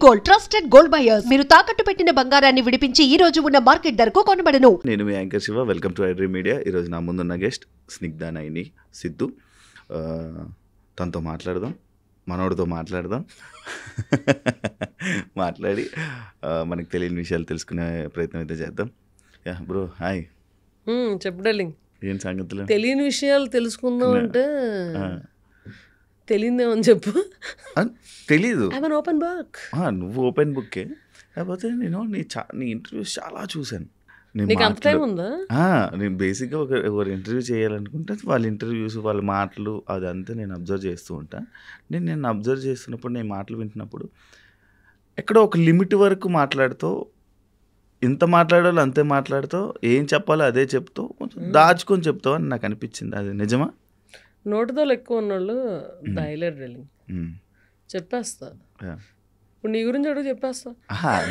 Gold trusted gold buyers. మీరు తాకట్టు పెట్టిన బంగారాన్ని విడిపించి ఈ రోజు ఉన్న మార్కెట్ ధరకు కొనబడను. నేను మీ anchor Shiva. Welcome to iDream Media. ఈరోజు నా ముందున్న గెస్ట్ స్నిగ్ధ నైని సిద్ధు. తనతో మాట్లాడదాం, మనోడితో మాట్లాడదాం. మాట్లాడి మనకు తెలియని విషయాలు తెలుసుకునే ప్రయత్నం అయితే చేద్దాం. Yeah bro, hi. చెప్పు డార్లింగ్, ఏం సంగతులు? తెలియని విషయాలు తెలుసుకుందాం అంటే తెలియదేమని చెప్పు. తెలీదు, ఓపెన్ బుక్. నువ్వు ఓపెన్ బుక్కే. కాకపోతే నేను నీ ఇంటర్వ్యూస్ చాలా చూశాను. నీకు అంత టైం ఉందా? నేను బేసిక్గా ఒకరు ఇంటర్వ్యూ చేయాలనుకుంటే వాళ్ళ ఇంటర్వ్యూస్, వాళ్ళ మాటలు అదంతా నేను అబ్జర్వ్ చేస్తూ ఉంటాను. నేను అబ్జర్వ్ చేస్తున్నప్పుడు, నేను మాటలు వింటున్నప్పుడు ఎక్కడో ఒక లిమిట్ వరకు మాట్లాడుతూ, ఎంత మాట్లాడాలో అంతే మాట్లాడుతూ, ఏం చెప్పాలో అదే చెప్తూ, కొంచెం దాచుకొని చెప్తావు అని నాకు అనిపించింది. అది నిజమా? నోటితో ఎక్కువ ఉన్నోళ్ళు దాయలేరు డార్లింగ్. చెప్పేస్తా. ఇప్పుడు నీ గురించి అడుగు, చెప్పేస్తా.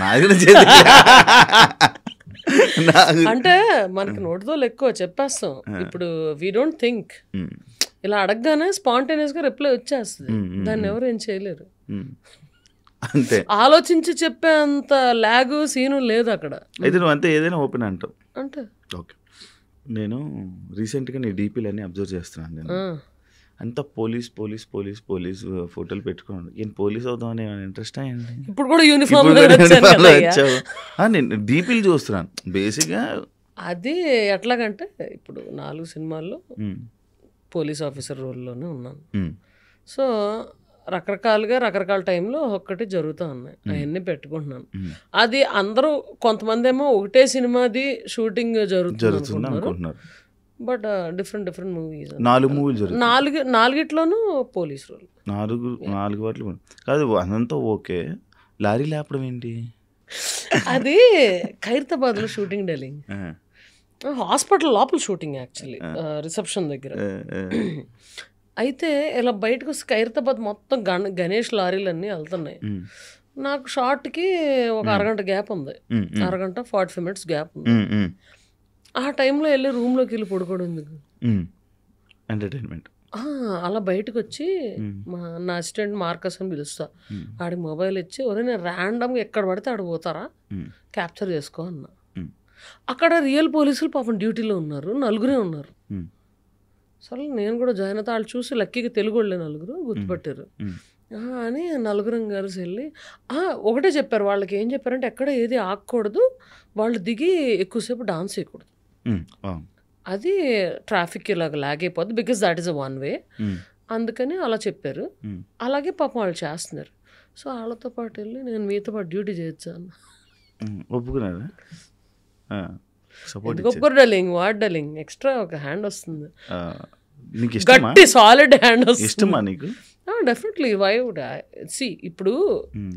నా గురించి అంటే మనకి నోటితో ఎక్కువ చెప్పేస్తాం. ఇప్పుడు వీ డోంట్ థింక్, ఇలా అడగగానే స్పాంటేనియస్ గా రిప్లై వచ్చేస్తుంది. దాన్ని ఎవరు ఏం చేయలేరు. అంతే, ఆలోచించి చెప్పే అంత లాగు సీను లేదు అక్కడ. అయితే నువ్వు అంతే ఏదైనా ఓపెన్ అంటావు అంటే. ఓకే, నేను రీసెంట్గా నీ డీపీలన్నీ అబ్జర్వ్ చేస్తున్నాను. నేను అంతా పోలీస్ పోలీస్ పోలీస్ పోలీస్ ఫోటోలు పెట్టుకున్నాను. నేను పోలీస్ అవుదామని ఇంట్రెస్ట్ అయ్యింది. ఇప్పుడు కూడా యూనిఫామ్ నేను డీపీలు చూస్తున్నాను బేసిక్గా. అది ఎట్లాగంటే, ఇప్పుడు 4 సినిమాల్లో పోలీస్ ఆఫీసర్ రోల్లోనే ఉన్నాను. సో రకరకాలుగా రకరకాల టైంలో ఒక్కటి జరుగుతూ ఉన్నాయి. అవన్నీ పెట్టుకుంటున్నాను. అది అందరూ, కొంతమంది ఏమో ఒకటే సినిమాది షూటింగ్ జరుగుతుంది అనుకుంటున్నారు. But different movies. 4 మూవీలు జరుగుతాయి. నాలుగిట్లోనూ పోలీస్ రోల్. 4 వాటిలో కాదు, అదంతా ఓకే. లారీ లేపడం ఏంటి? అది ఖైరతాబాద్లో షూటింగ్ డార్లింగ్. హాస్పిటల్ లోపల షూటింగ్ యాక్చువల్లీ, రిసెప్షన్ దగ్గర. అయితే ఇలా బయటకు వస్తే ఖైరతాబాద్ మొత్తం గణేష్ లారీలు అన్నీ వెళ్తున్నాయి. నాకు షార్ట్కి ఒక అరగంట గ్యాప్ ఉంది, అరగంట 45 minutes గ్యాప్ ఉంది. ఆ టైంలో వెళ్ళి రూమ్లోకి వెళ్ళి పడుకోవడం ఎందుకు, ఎంటర్టైన్మెంట్. అలా బయటకు వచ్చి నా అసిస్టెంట్ మార్కస్ అని పిలుస్తా. ఆడికి మొబైల్ ఇచ్చి, ఒరే నేను ర్యాండమ్గా ఎక్కడ పడితే ఆడ పోతారా, క్యాప్చర్ చేసుకో అన్నా. అక్కడ రియల్ పోలీసులు పాపం డ్యూటీలో ఉన్నారు, 4 ఉన్నారు. సరే నేను కూడా జాయిన్ అవుతా. వాళ్ళు చూసి లక్కీగా తెలుగు వాళ్ళే 4 గుర్తుపట్టారు అని 4 కలిసి వెళ్ళి ఒకటే చెప్పారు. వాళ్ళకి ఏం చెప్పారంటే, ఎక్కడ ఏది ఆగకూడదు, వాళ్ళు దిగి ఎక్కువసేపు డాన్స్ చేయకూడదు, అది ట్రాఫిక్ ఇలాగ లాగ్ అయిపోద్ది, because that is a one way. అందుకని అలా చెప్పారు. అలాగే పాపం వాళ్ళు చేస్తున్నారు. సో వాళ్ళతో పాటు వెళ్ళి, నేను మీతో పాటు డ్యూటీ చేయొచ్చాను. ఒప్పుకున్నారా? ఒప్పుకోరు డార్లింగ్, వాట్ డార్లింగ్, ఎక్స్ట్రా ఒక హ్యాండ్ వస్తుంది, గట్టి సాలిడ్ హ్యాండ్ వస్తుంది. ఇష్టమా నీకు? Definitely. Why would I see, ఇప్పుడు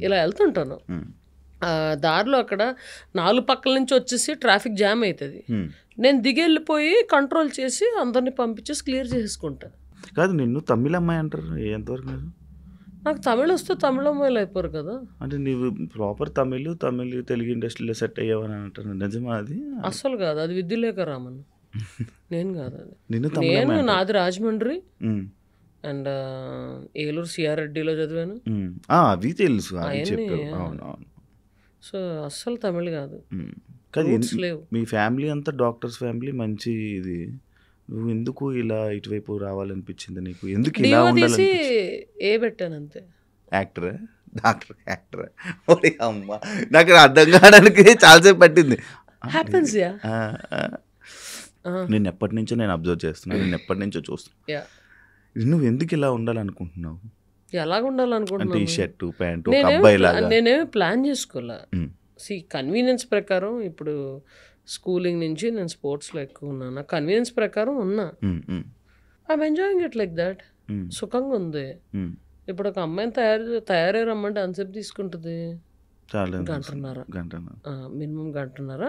ఇలా వెళ్తుంటాను, దారిలో అక్కడ 4 పక్కల నుంచి వచ్చేసి ట్రాఫిక్ జామ్ అవుతుంది. నేను దిగెళ్ళిపోయి కంట్రోల్ చేసి అందరినీ పంపించేసి క్లియర్ చేసుకుంటాను. కాదు, నిన్ను తమిళ అమ్మాయి అంటారు, ఎంతవరకు? నాకు తమిళ వస్తే తమిళ అమ్మాయిలు అయిపోరు కదా. అంటే నీవు ప్రాపర్ తమిళ్ తెలుగు ఇండస్ట్రీలో సెట్ అయ్యావని అంటారు, నిజమా? అది అస్సలు కాదు, అది విద్యులేఖ రామన్. నేను కాదు అది. నేను నాది రాజమండ్రి అండ్ ఏలూరు సిఆర్ రెడ్డిలో చదివాను. అవి తెలుసు. సో అస్సలు తమిళ్ కాదు. మీ ఫ్యామిలీ అంతా డాక్టర్స్ ఫ్యామిలీ, మంచి ఇది. నువ్వు ఎందుకు ఇలా ఇటువైపు రావాలనిపించింది నీకు? ఎందుకు ఇలా ఉండాలి? ఏ పెట్టాను అంతే. యాక్టరా, డాక్టర్, యాక్టరా? అమ్మ, నాకు అర్థం కావడానికి చాలాసేపు పట్టింది. నేను ఎప్పటి నుంచో నేను అబ్జర్వ్ చేస్తున్నాను, నేను ఎప్పటి నుంచో చూస్తున్నా. నువ్వు ఎందుకు ఇలా ఉండాలనుకుంటున్నావు? ఎలాగ ఉండాలనుకుంటున్నావు? ఈ షర్టు ప్యాంటు అబ్బాయిలాగా నేనేమి ప్లాన్ చేసుకోలే. కన్వీనియన్స్ ప్రకారం, ఇప్పుడు స్కూలింగ్ నుంచి నేను స్పోర్ట్స్లో ఎక్కువ ఉన్నాను, నా కన్వీనియన్స్ ప్రకారం ఉన్నా. I'm enjoying it like that. సుఖంగా ఉంది. ఇప్పుడు ఒక అమ్మాయిని తయారై రమ్మంటే ఎంతసేపు తీసుకుంటుంది? గంటన్నర, మినిమం గంటన్నర.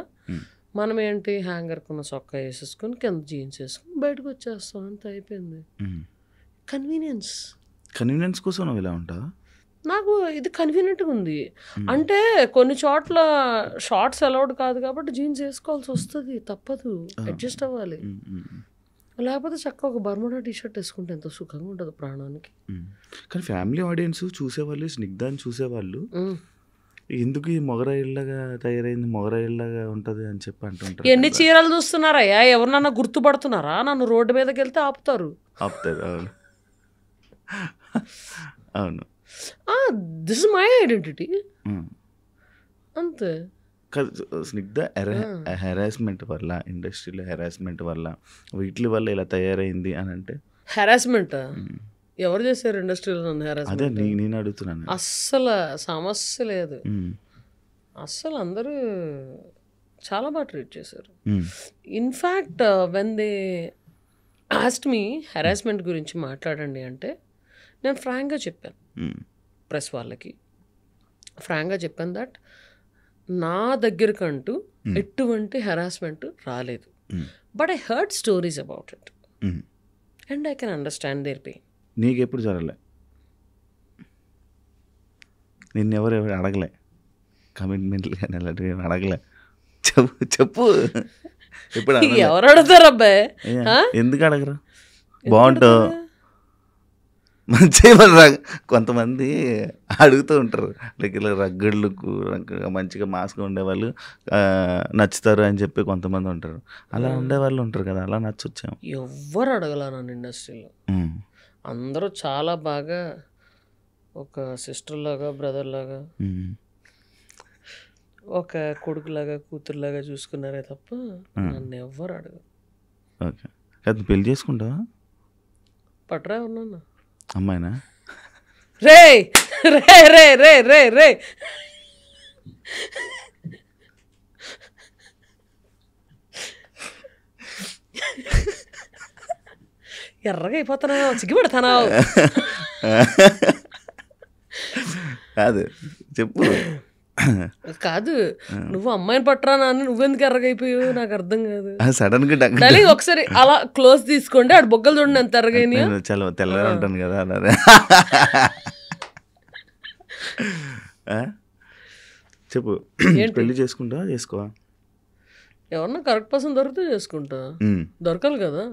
మనం ఏంటి, హ్యాంగర్కున్న చొక్కా వేసేసుకొని కింద జీన్స్ వేసుకొని బయటకు వచ్చేస్తాం, అంత అయిపోయింది. కన్వీనియన్స్ కోసం నువ్వు ఇలా ఉంటావా? నాకు ఇది కన్వీనియంట్గా ఉంది. అంటే కొన్ని చోట్ల షార్ట్స్ అలౌడ్ కాదు కాబట్టి జీన్స్ వేసుకోవాల్సి వస్తుంది, తప్పదు, అడ్జస్ట్ అవ్వాలి. లేకపోతే చక్కగా ఒక బర్ముడా టీషర్ట్ వేసుకుంటే ఎంత సుఖంగా ఉంటుంది ప్రాణానికి. కానీ ఫ్యామిలీ ఆడియన్స్ చూసేవాళ్ళు, స్నిగ్ధాన్ని చూసేవాళ్ళు ఎందుకు ఈ మొగరాయిల్లాగా తయారైంది, మొగరాయిల్లాగా ఉంటుంది అని చెప్పి అంటుంటారు ఎన్ని కదా. చీరలు చూస్తున్నారయ్యా, ఎవరినన్నా గుర్తుపడుతున్నారా? నన్ను రోడ్డు మీదకి వెళ్తే ఆపుతారు. ఆపుతారు. అవును అవును. దిస్ ఇస్ మై ఐడెంటిటీ అంతే. స్నిగ్ధ హెరాస్మెంట్ వల్ల, ఇండస్ట్రీలో హెరాస్మెంట్ వల్ల, వీటి వల్ల ఇలా తయారైంది అని అంటే హెరాస్మెంట్ ఎవరు చేశారు ఇండస్ట్రీలో నన్ను అదే హెరాస్మెంట్? నేను అడుగుతున్నాను. అస్సలు సమస్య లేదు. అస్సలు అందరూ చాలా బాగా ట్రీట్ చేశారు. In fact when they asked me harassment గురించి మాట్లాడండి అంటే నేను ఫ్రాంక్గా చెప్పాను ప్రెస్ వాళ్ళకి. ఫ్రాంక్గా చెప్పాను దట్ నా దగ్గరకంటూ ఎటువంటి హెరాస్మెంట్ రాలేదు. But I heard stories about it and I can understand their pain. నీకెప్పుడు జరగలే? నిన్నెవరు అడగలే కమిట్మెంట్లు కానీ అలాంటివి అడగలే? చెప్పు ఇప్పుడు ఎవరు అడుగుతారు అబ్బాయి? ఎందుకు అడగరు? బాగుంటావు మంచిగా. కొంతమంది అడుగుతూ ఉంటారు లైక్ ఇలా రగ్గడ్లు మంచిగా మాస్గా ఉండేవాళ్ళు నచ్చుతారు అని చెప్పి కొంతమంది ఉంటారు. అలా ఉండేవాళ్ళు ఉంటారు కదా, అలా నచ్చొచ్చాము. ఎవ్వరు అడగల నన్ను ఇండస్ట్రీలో. అందరూ చాలా బాగా ఒక సిస్టర్ లాగా, బ్రదర్ లాగా, ఒక కొడుకులాగా, కూతురులాగా చూసుకున్నారే తప్ప నన్ను ఎవ్వరు అడగరు. ఓకే. అది పెళ్లి చేసుకుంటావా? పట్రా ఉన్నా అమ్మాయినా? రే రే రే రే రే రే ఎర్రగా అయిపోతున్నావు, సిగ్గుపడతానావు. కాదు చెప్పు. కాదు, నువ్వు అమ్మాయిని పట్టరా అని నువ్వెందుకు ఎర్రగా అయిపోయావు నాకు అర్థం కాదు. సడన్ గా డార్లింగ్ ఒకసారి అలా క్లోజ్ తీసుకోండి, ఆడు బొగ్గలు చూడండి ఎంత ఎర్రగైనా. చాలా తెల్లగా ఉంటాను కదా అలా. చెప్పు. పెళ్లి చేసుకుంటావా చేసుకోవా? ఎవరన్నా కరెక్ట్ పర్సన్ దొరికితే చేసుకుంటా. దొరకాలి కదా.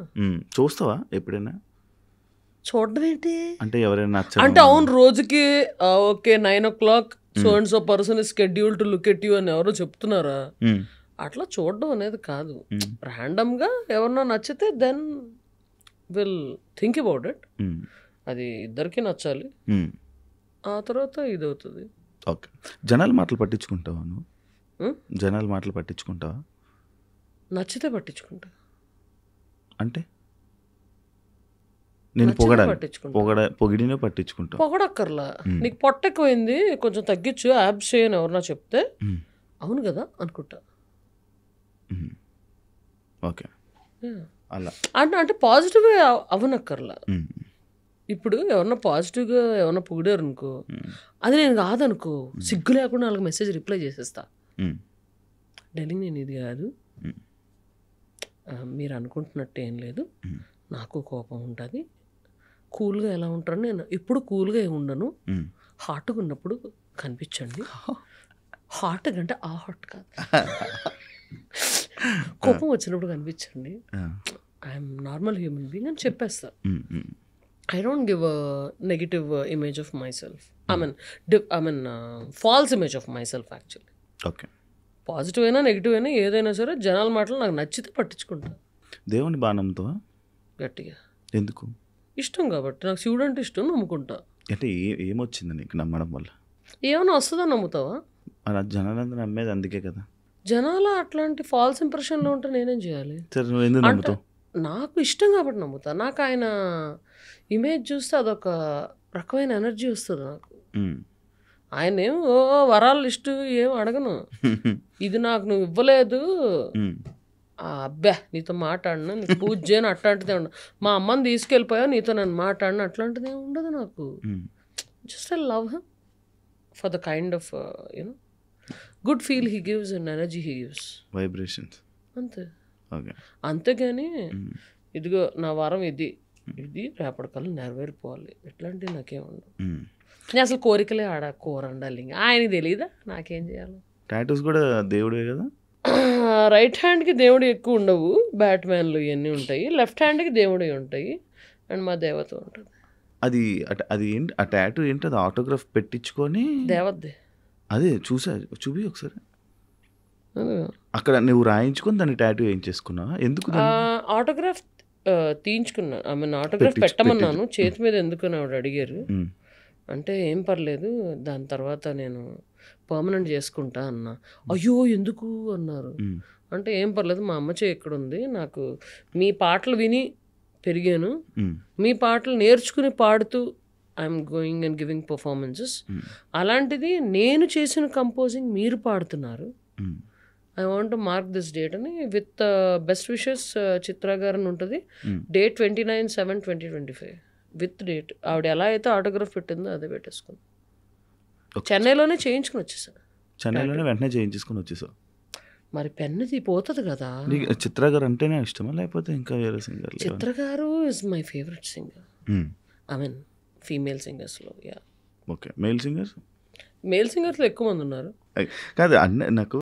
చూస్తావా ఎప్పుడైనా? చూడడం ఏంటి అంటే ఎవరైనా అంటే అవును రోజుకి okay 9 o'clock so and so person is schedule to look at you అని ఎవరో చెప్తున్నారా? అట్లా చూడడం అనేది కాదు. ర్యాండమ్గా ఎవరన్నా నచ్చితే then will think about it. అది ఇద్దరికి నచ్చాలి, ఆ తర్వాత ఇది అవుతుంది. ఓకే. జనాల మాటలు పట్టించుకుంటావా నువ్వు? జనాల మాటలు పట్టించుకుంటావా? నచ్చితే పట్టించుకుంటా. అంటే నేను పొగిడినే పట్టించుకుంటా. పొగడక్కర్లా. నీకు పొట్ట ఎక్కువైంది కొంచెం తగ్గించు, యాబ్స్ చేయని ఎవరన్నా చెప్తే అవును కదా అనుకుంటా. ఓకే. అలా అంటే పాజిటివ్గా అవనక్కర్లా. ఇప్పుడు ఎవరన్నా పాజిటివ్గా ఎవరన్నా పొగిడారు అనుకో, అది నేను కాదనుకో, సిగ్గు లేకుండా వాళ్ళకి మెసేజ్ రిప్లై చేసేస్తా. డార్లింగ్ నేను ఇది కాదు, మీరు అనుకుంటున్నట్టు ఏం లేదు, నాకు కోపం ఉంటుంది, కూల్గా ఎలా ఉంటారని నేను ఎప్పుడు కూల్గా ఉండను, హాట్గా ఉన్నప్పుడు కనిపించండి. హాట్ అంటే ఆ హాట్ కాదు, కోపం వచ్చినప్పుడు కనిపించండి, ఐఎమ్ నార్మల్ హ్యూమన్ బీయింగ్ అని చెప్పేస్తా. I don't give a negative image of myself, I mean false image of myself actually. Okay. Positive అయినా నెగిటివ్ అయినా ఏదైనా సరే జనాల మాటలు నాకు నచ్చితే పట్టించుకుంటా. దేవుని బాణంతో గట్టిగా ఎందుకు? ఇష్టం కాబట్టి, నాకు శివుడు అంటే ఇష్టం, నమ్ముకుంటా. అంటే ఏమొచ్చింది నీకు నమ్మడం వల్ల? ఏమైనా వస్తుందని నమ్ముతావా? అలా జనాలందరూ నమ్మేది అందుకే కదా. జనాల అట్లాంటి ఫాల్స్ ఇంప్రెషన్లో ఉంటే నేనేం చేయాలి? సరే నువ్వు ఎందుకు నమ్ముతావు? నాకు ఇష్టం కాబట్టి నమ్ముతా. నాకు ఆయన ఇమేజ్ చూస్తే అదొక రకమైన ఎనర్జీ వస్తుంది నాకు. ఆయన ఏం వరాలు లిస్టు ఏం అడగను, ఇది నాకు నువ్వు ఇవ్వలేదు, అబ్బా నీతో మాట్లాడినా, నీకు పూజ చేయను అట్లాంటిదే ఉండదు, మా అమ్మని తీసుకెళ్ళిపోయావు నీతో నన్ను మాట్లాడిన అట్లాంటిది ఏమి ఉండదు నాకు. Just I love him for the kind of you know good feel he gives and energy he gives, vibrations అంతే. అంతేగాని ఇదిగో నా వారం ఇది రేపటికల్లా నెరవేరిపోవాలి ఇట్లాంటివి నాకేం ఉండవు. నేను అసలు కోరికలే కూర ఉండాలి, ఆయనకి తెలియదా నాకేం చేయాలి. టాటూస్ కూడా దేవుడే కదా. రైట్ హ్యాండ్కి దేవుడు ఎక్కువ ఉండవు, బ్యాట్మ్యాన్లు ఇవన్నీ ఉంటాయి, లెఫ్ట్ హ్యాండ్కి దేవుడు ఉంటాయి, అండ్ మా దేవత ఉంటుంది. అది ఏంటి ఆ టాటూ ఏంటి? అది ఆటోగ్రాఫ్ పెట్టించుకొని దేవతది. అదే చూసా, చూపి ఒకసారి. అక్కడ నువ్వు రాయించుకొని దాన్ని టాటూ వేయించేసుకున్నావా? ఎందుకు ఆటోగ్రాఫ్ తీయించుకున్నాను. ఐ మీన్ ఆటోగ్రాఫ్ పెట్టమన్నాను, చేతి మీద ఎందుకని ఆవిడ అడిగారు. అంటే ఏం పర్లేదు, దాని తర్వాత నేను పర్మనెంట్ చేసుకుంటా అన్నా. అయ్యో ఎందుకు అన్నారు. అంటే ఏం పర్లేదు, మా అమ్మ చేయి ఇక్కడ ఉంది, నాకు మీ పాటలు విని పెరిగాను, మీ పాటలు నేర్చుకుని పాడుతూ I'm going and giving performances. అలాంటిది నేను చేసిన కంపోజింగ్ మీరు పాడుతున్నారు, I want to mark this date అని విత్ బెస్ట్ విషెస్ చిత్ర గారు అని ఉంటుంది. Date 29/7/2025 with date. ఆవిడ ఎలా అయితే ఆటోగ్రాఫ్ పెట్టిందో అదే పెట్టేసుకుంది. చెన్నైలోనే చేయించుకుని వచ్చేసా. చెన్నైలోనే వెంటనే చేయించుకుని వచ్చేసావు. మరి పెన్నది పోతుంది కదా. నీకు చిత్ర గారు అంటేనే ఇష్టమా లేకపోతే ఇంకా వేరే singer? Chitra garu is my favourite singer. I mean female సింగర్స్లో. Yeah. Okay. Male singers? Male సింగర్స్లో ఎక్కువ మంది ఉన్నారు. కాదు, నాకు